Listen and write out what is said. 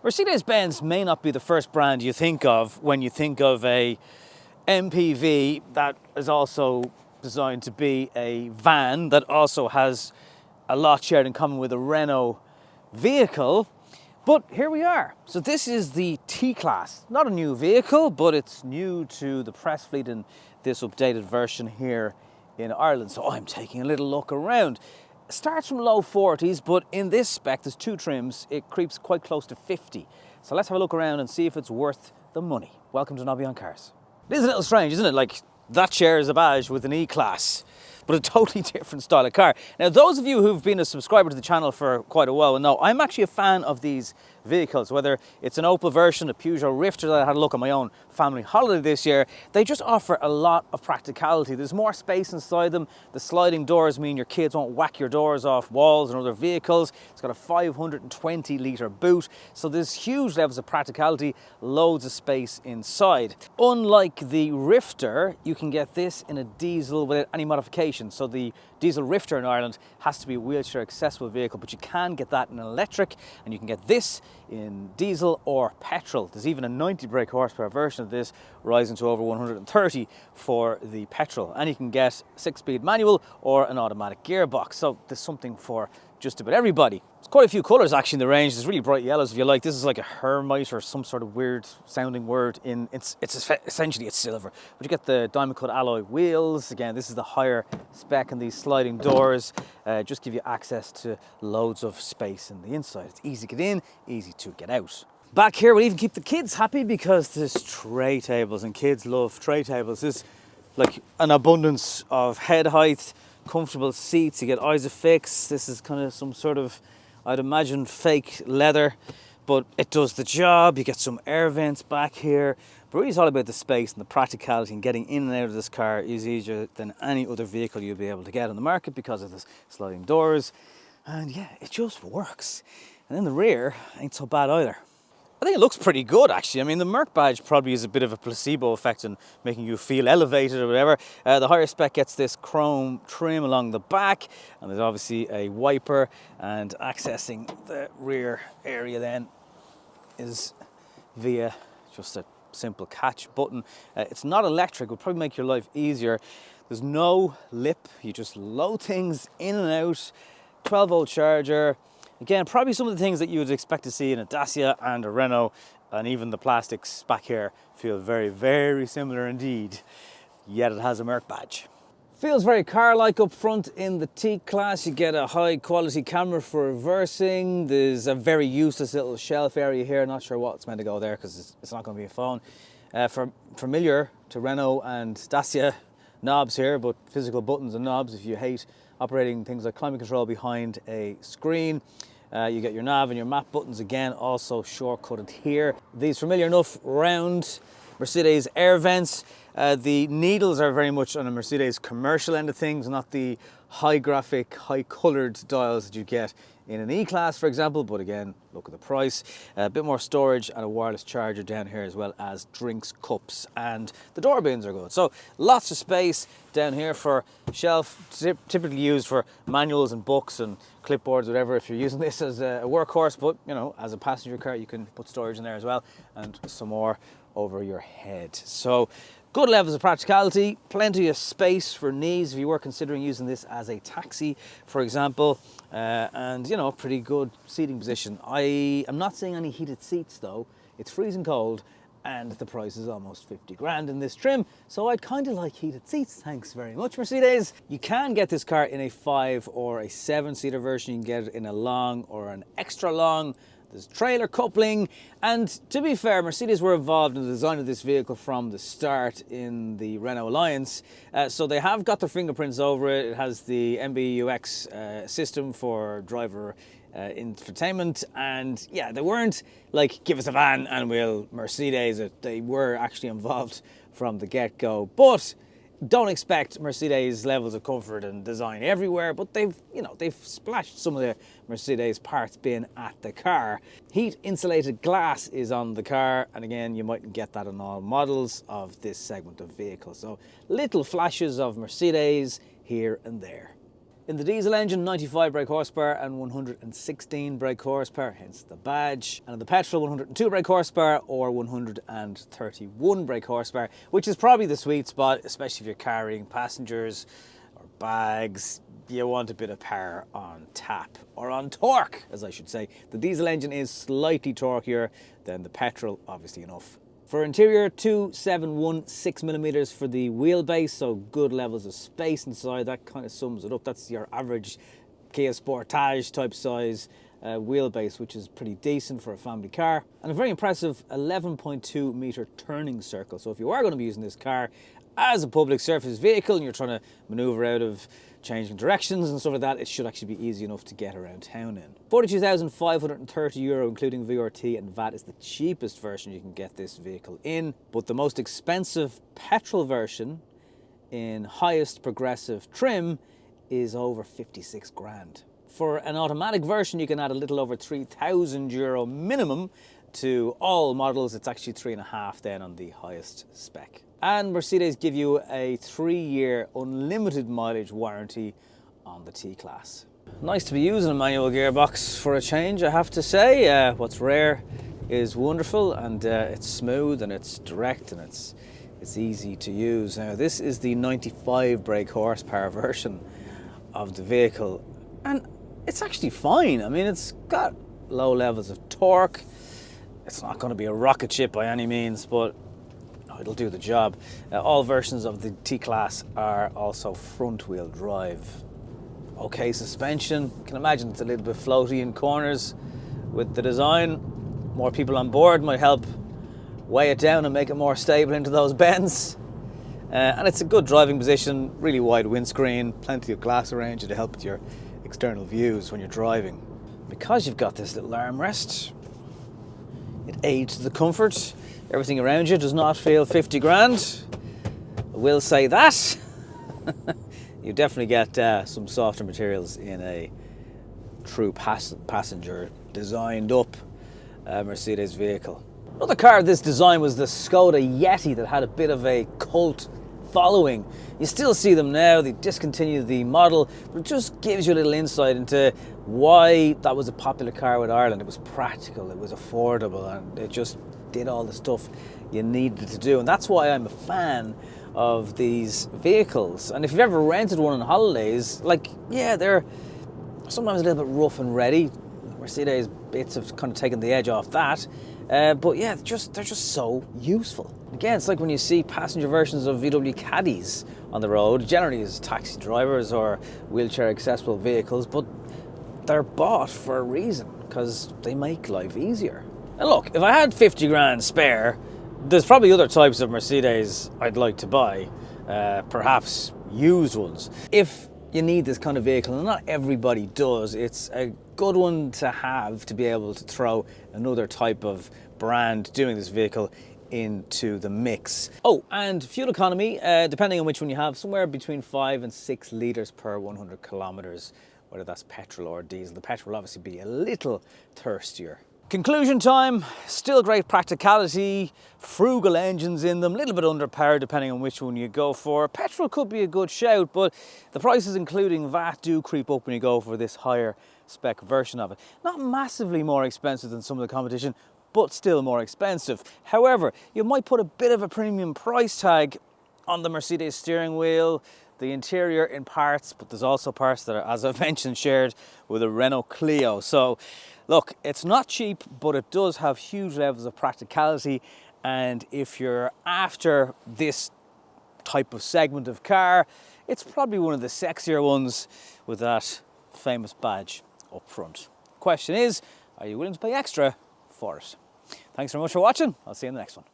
Mercedes-Benz may not be the first brand you think of when you think of a MPV that is also designed to be a van that also has a lot shared in common with a Renault vehicle. But here we are. So this is the T-Class. Not a new vehicle, but it's new to the press fleet in this updated version here in Ireland. So I'm taking a little look around. It starts from low 40s, but in this spec, there's two trims. It creeps quite close to 50. So let's have a look around and see if it's worth the money. Welcome to Nobby on Cars. It is a little strange, isn't it? Like, that shares a badge with an E-Class, but a totally different style of car. Now, those of you who've been a subscriber to the channel for quite a while will know I'm actually a fan of these vehicles, whether it's an Opel version, a Peugeot Rifter that I had a look on my own family holiday this year. They just offer a lot of practicality. There's more space inside them. The sliding doors mean your kids won't whack your doors off walls and other vehicles. It's got a 520 litre boot, so there's huge levels of practicality, loads of space inside. Unlike the Rifter, you can get this in a diesel without any modification. So the diesel Rifter in Ireland has to be a wheelchair accessible vehicle, but you can get that in an electric, and you can get this in diesel or petrol. There's even a 90 brake horsepower version of this, rising to over 130 for the petrol. And you can get 6-speed manual or an automatic gearbox. So there's something for just about everybody. There's quite a few colours actually in the range. There's really bright yellows if you like. This is like a hermite or some sort of weird sounding word. It's essentially it's silver. But you get the diamond cut alloy wheels. Again, this is the higher spec, and these sliding doors just give you access to loads of space in the inside. It's easy to get in, easy to get out. Back here we'll even keep the kids happy because there's tray tables, and kids love tray tables. There's like an abundance of head height, comfortable seats. You get Isofix. This is kind of some sort of, I'd imagine, fake leather, but it does the job. You get some air vents back here. But really it's all about the space and the practicality, and getting in and out of this car is easier than any other vehicle you'll be able to get on the market because of the sliding doors. And yeah, it just works. And then the rear ain't so bad either. I think it looks pretty good actually. I mean, the Merc badge probably is a bit of a placebo effect in making you feel elevated or whatever. The higher spec gets this chrome trim along the back, and there's obviously a wiper, and accessing the rear area then is via just a simple catch button. It's not electric, would probably make your life easier. There's no lip, you just load things in and out. 12-volt charger. Again, probably some of the things that you would expect to see in a Dacia and a Renault, and even the plastics back here feel very, very similar indeed, yet it has a Merc badge. Feels very car-like up front in the T-Class. You get a high-quality camera for reversing. There's a very useless little shelf area here. Not sure what's meant to go there because it's not going to be a phone. Familiar to Renault and Dacia knobs here, but physical buttons and knobs if you hate operating things like climate control behind a screen. You get your nav and your map buttons, again, also shortcutted here. These familiar enough round Mercedes air vents. The needles are very much on a Mercedes commercial end of things, not the high graphic, high coloured dials that you get in an E-Class, for example, but again, look at the price. A bit more storage and a wireless charger down here, as well as drinks, cups, and the door bins are good. So lots of space down here for shelf, typically used for manuals and books and clipboards, whatever, if you're using this as a workhorse, but you know, as a passenger car, you can put storage in there as well, and some more over your head. So good levels of practicality, plenty of space for knees if you were considering using this as a taxi, for example, and you know, pretty good seating position. I am not seeing any heated seats though. It's freezing cold, and the price is almost 50 grand in this trim, so I kind of like heated seats. Thanks very much, Mercedes. You can get this car in a 5 or a 7-seater version. You can get it in a long or an extra long. There's trailer coupling, and to be fair, Mercedes were involved in the design of this vehicle from the start in the Renault Alliance, so they have got their fingerprints over it. It has the MBUX system for driver infotainment, and yeah, they weren't like, give us a van and we'll Mercedes it. They were actually involved from the get-go, but don't expect Mercedes levels of comfort and design everywhere, but they've splashed some of the Mercedes parts bin at the car. Heat insulated glass is on the car, and again, you mightn't get that on all models of this segment of vehicles. So little flashes of Mercedes here and there. In the diesel engine, 95 brake horsepower and 116 brake horsepower, hence the badge. And in the petrol, 102 brake horsepower or 131 brake horsepower, which is probably the sweet spot, especially if you're carrying passengers or bags. You want a bit of power on tap, or on torque, as I should say. The diesel engine is slightly torquier than the petrol, obviously enough. For interior, 271 6mm for the wheelbase, so good levels of space inside. That kind of sums it up. That's your average Kia Sportage type size wheelbase, which is pretty decent for a family car. And a very impressive 11.2 metre turning circle. So if you are going to be using this car as a public surface vehicle and you're trying to manoeuvre out of changing directions and stuff like that, it should actually be easy enough to get around town in. €42,530, including VRT and VAT, is the cheapest version you can get this vehicle in, but the most expensive petrol version in highest progressive trim is over 56 grand. For an automatic version, you can add a little over €3,000 minimum to all models. It's actually 3.5 then on the highest spec. And Mercedes give you a 3-year unlimited mileage warranty on the T-Class. Nice to be using a manual gearbox for a change, I have to say. What's rare is wonderful, and it's smooth and it's direct and it's easy to use. Now, this is the 95 brake horsepower version of the vehicle, and it's actually fine. I mean, it's got low levels of torque. It's not going to be a rocket ship by any means, but it'll do the job. All versions of the T-Class are also front-wheel drive. Okay suspension. You can imagine it's a little bit floaty in corners with the design. More people on board might help weigh it down and make it more stable into those bends. And it's a good driving position, really wide windscreen, plenty of glass around you to help with your external views when you're driving. Because you've got this little armrest, it aids the comfort. Everything around you does not feel 50 grand. I will say that. You definitely get some softer materials in a true passenger designed up Mercedes vehicle. Another car of this design was the Skoda Yeti that had a bit of a cult following. You still see them now. They discontinued the model, but it just gives you a little insight into why that was a popular car with Ireland. It was practical, it was affordable, and it just did all the stuff you needed to do. And that's why I'm a fan of these vehicles. And if you've ever rented one on holidays, like, yeah, they're sometimes a little bit rough and ready. Mercedes bits have kind of taken the edge off that. But yeah, they're just so useful. Again, it's like when you see passenger versions of VW Caddies on the road, generally as taxi drivers or wheelchair accessible vehicles, but they're bought for a reason, because they make life easier. And look, if I had 50 grand spare, there's probably other types of Mercedes I'd like to buy, perhaps used ones. If you need this kind of vehicle, and not everybody does, it's a good one to have to be able to throw another type of brand doing this vehicle into the mix. Oh, and fuel economy, depending on which one you have, somewhere between 5 and 6 litres per 100 kilometres, whether that's petrol or diesel. The petrol will obviously be a little thirstier. Conclusion time, still great practicality, frugal engines in them, a little bit underpowered depending on which one you go for. Petrol could be a good shout, but the prices including VAT do creep up when you go for this higher spec version of it. Not massively more expensive than some of the competition, but still more expensive. However, you might put a bit of a premium price tag on the Mercedes steering wheel, the interior in parts, but there's also parts that are, as I've mentioned, shared with a Renault Clio. So look, it's not cheap, but it does have huge levels of practicality. And if you're after this type of segment of car, it's probably one of the sexier ones with that famous badge up front. Question is, are you willing to pay extra for it? Thanks very much for watching. I'll see you in the next one.